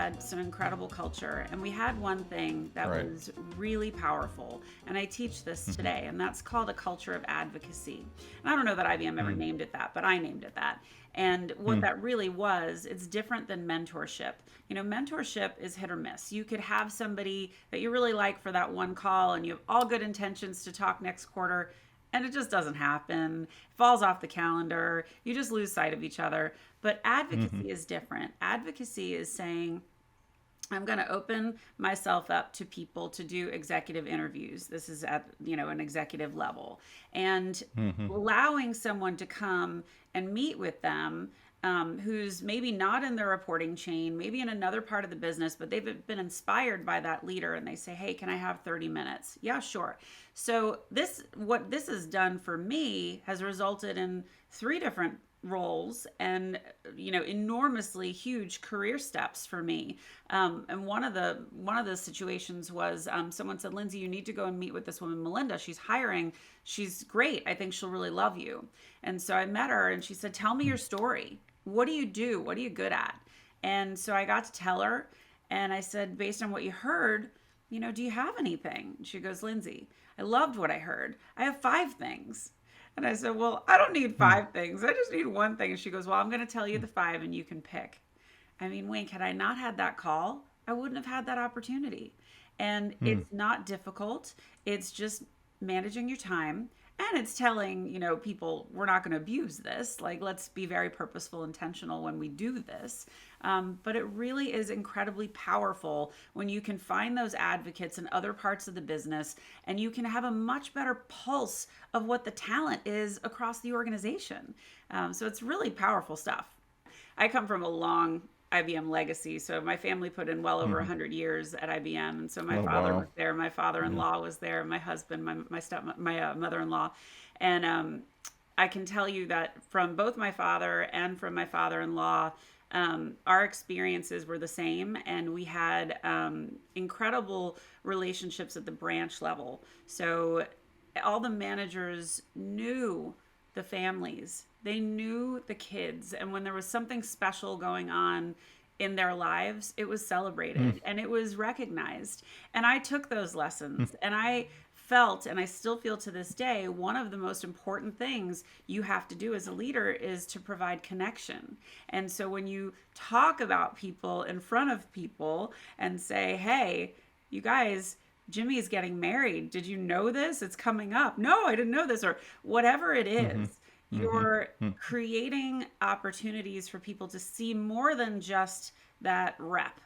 had some incredible culture, and we had one thing that was really powerful, and I teach this today, and that's called a culture of advocacy. And I don't know that IBM ever named it that, but I named it that. And what that really was, it's different than mentorship. You know, mentorship is hit or miss. You could have somebody that you really like for that one call, and you have all good intentions to talk next quarter, and it just doesn't happen. It falls off the calendar. You just lose sight of each other. But advocacy is different. Advocacy is saying, I'm going to open myself up to people to do executive interviews. This is at, an executive level, and allowing someone to come and meet with them, who's maybe not in their reporting chain, maybe in another part of the business, but they've been inspired by that leader, and they say, hey, can I have 30 minutes? Yeah, sure. So what this has done for me has resulted in 3 different roles and enormously huge career steps for me. And one of the situations was someone said, Lindsay, you need to go and meet with this woman, Melinda. She's hiring. She's great. I think she'll really love you. And so I met her, and she said, tell me your story. What do you do? What are you good at? And so I got to tell her, and I said, based on what you heard, do you have anything? She goes, Lindsay, I loved what I heard. I have 5 things. And I said, well, I don't need 5 things. I just need 1 thing. And she goes, well, I'm going to tell you the 5 and you can pick. I mean, Wink, had I not had that call, I wouldn't have had that opportunity. And it's not difficult. It's just managing your time. And it's telling, people, we're not going to abuse this. Like, let's be very purposeful, intentional when we do this. But it really is incredibly powerful when you can find those advocates in other parts of the business, and you can have a much better pulse of what the talent is across the organization. So it's really powerful stuff. I come from a long IBM legacy. So my family put in well over 100 years at IBM. And so my father was there, my father-in-law was there, my husband, my mother-in-law. And I can tell you that from both my father and from my father-in-law, our experiences were the same, and we had incredible relationships at the branch level. So all the managers knew the families. They knew the kids. And when there was something special going on in their lives, it was celebrated and it was recognized. And I took those lessons and I felt, and I still feel to this day, one of the most important things you have to do as a leader is to provide connection. And so when you talk about people in front of people and say, hey, you guys, Jimmy is getting married. Did you know this? It's coming up. No, I didn't know this. Or whatever it is, you're creating opportunities for people to see more than just that rep.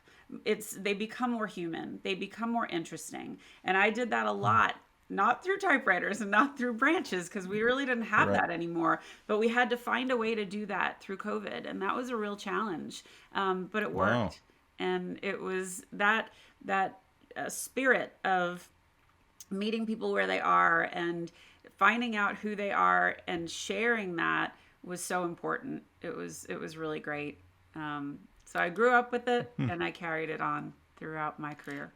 They become more human. They become more interesting. And I did that a lot, not through typewriters and not through branches, because we really didn't have that anymore. But we had to find a way to do that through COVID. And that was a real challenge. But it worked. And it was that spirit of meeting people where they are and finding out who they are and sharing that was so important. It was really great. So I grew up with it and I carried it on throughout my career.